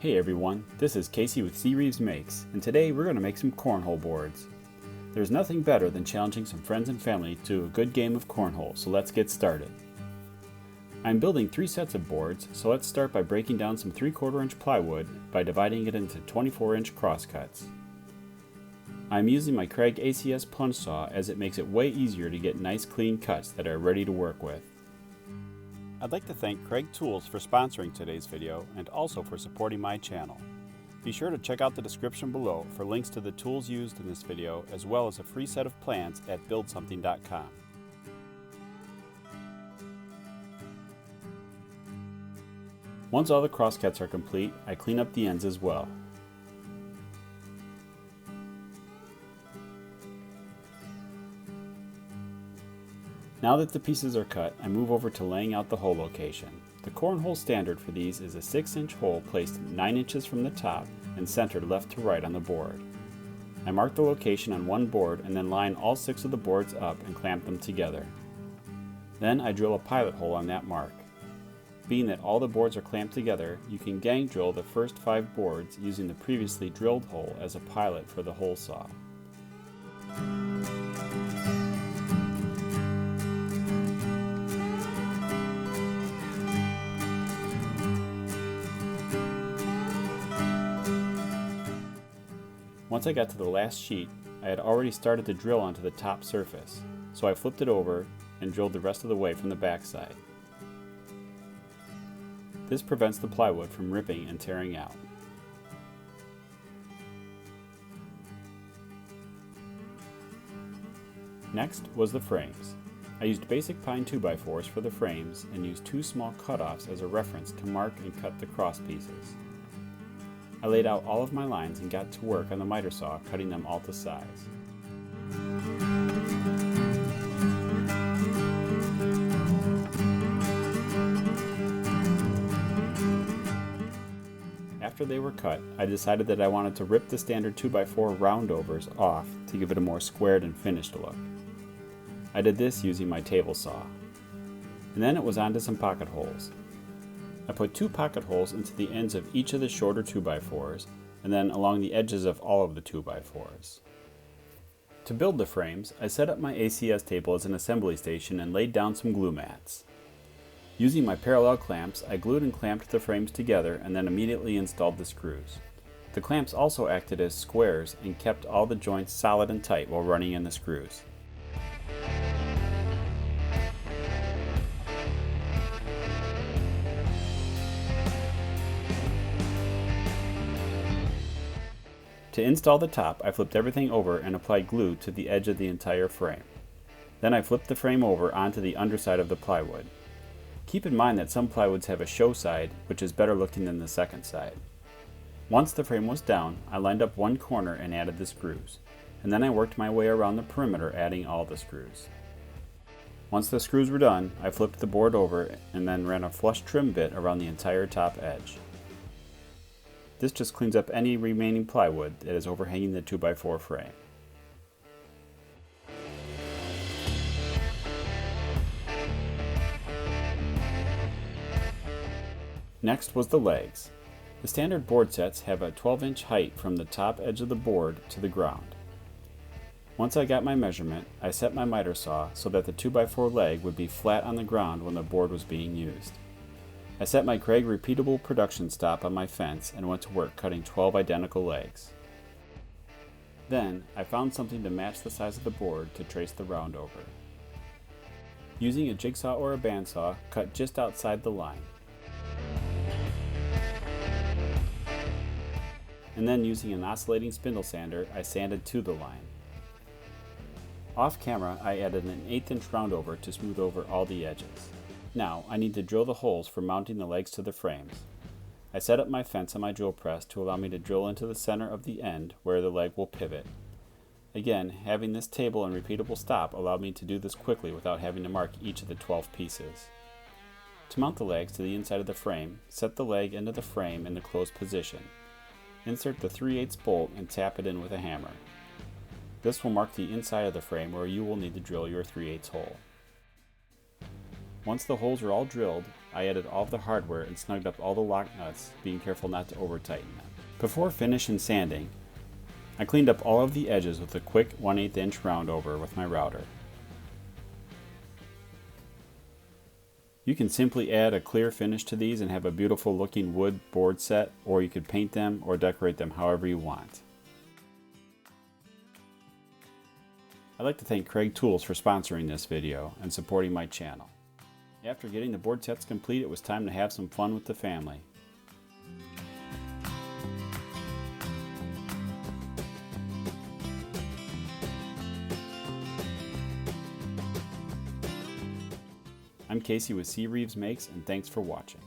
Hey everyone, this is Casey with CReeves Makes, and today we're going to make some cornhole boards. There's nothing better than challenging some friends and family to a good game of cornhole, so let's get started. I'm building 3 sets of boards, so let's start by breaking down some 3/4 inch plywood by dividing it into 24-inch crosscuts. I'm using my Kreg ACS plunge saw as it makes it way easier to get nice clean cuts that are ready to work with. I'd like to thank Kreg Tools for sponsoring today's video and also for supporting my channel. Be sure to check out the description below for links to the tools used in this video as well as a free set of plans at buildsomething.com. Once all the crosscuts are complete, I clean up the ends as well. Now that the pieces are cut, I move over to laying out the hole location. The cornhole standard for these is a 6-inch hole placed 9 inches from the top and centered left to right on the board. I mark the location on one board and then line all 6 of the boards up and clamp them together. Then I drill a pilot hole on that mark. Being that all the boards are clamped together, you can gang drill the first 5 boards using the previously drilled hole as a pilot for the hole saw. Once I got to the last sheet, I had already started to drill onto the top surface, so I flipped it over and drilled the rest of the way from the back side. This prevents the plywood from ripping and tearing out. Next was the frames. I used basic pine 2x4s for the frames and used 2 small cutoffs as a reference to mark and cut the cross pieces. I laid out all of my lines and got to work on the miter saw, cutting them all to size. After they were cut, I decided that I wanted to rip the standard 2x4 roundovers off to give it a more squared and finished look. I did this using my table saw. And then it was on to some pocket holes. I put 2 pocket holes into the ends of each of the shorter 2x4s, and then along the edges of all of the 2x4s. To build the frames, I set up my ACS table as an assembly station and laid down some glue mats. Using my parallel clamps, I glued and clamped the frames together and then immediately installed the screws. The clamps also acted as squares and kept all the joints solid and tight while running in the screws. To install the top, I flipped everything over and applied glue to the edge of the entire frame. Then I flipped the frame over onto the underside of the plywood. Keep in mind that some plywoods have a show side, which is better looking than the second side. Once the frame was down, I lined up one corner and added the screws, and then I worked my way around the perimeter adding all the screws. Once the screws were done, I flipped the board over and then ran a flush trim bit around the entire top edge. This just cleans up any remaining plywood that is overhanging the 2x4 frame. Next was the legs. The standard board sets have a 12-inch height from the top edge of the board to the ground. Once I got my measurement, I set my miter saw so that the 2x4 leg would be flat on the ground when the board was being used. I set my Kreg repeatable production stop on my fence and went to work cutting 12 identical legs. Then, I found something to match the size of the board to trace the round over. Using a jigsaw or a bandsaw, cut just outside the line. And then using an oscillating spindle sander, I sanded to the line. Off camera, I added an 1/8 inch roundover to smooth over all the edges. Now, I need to drill the holes for mounting the legs to the frames. I set up my fence on my drill press to allow me to drill into the center of the end where the leg will pivot. Again, having this table and repeatable stop allowed me to do this quickly without having to mark each of the 12 pieces. To mount the legs to the inside of the frame, set the leg into the frame in the closed position. Insert the 3/8 bolt and tap it in with a hammer. This will mark the inside of the frame where you will need to drill your 3/8 hole. Once the holes are all drilled, I added all of the hardware and snugged up all the lock nuts, being careful not to over tighten them. Before finish and sanding, I cleaned up all of the edges with a quick 1/8 inch round over with my router. You can simply add a clear finish to these and have a beautiful looking wood board set, or you could paint them or decorate them however you want. I'd like to thank Craig Tools for sponsoring this video and supporting my channel. After getting the board sets complete, it was time to have some fun with the family. I'm Casey with CReeves Makes, and thanks for watching.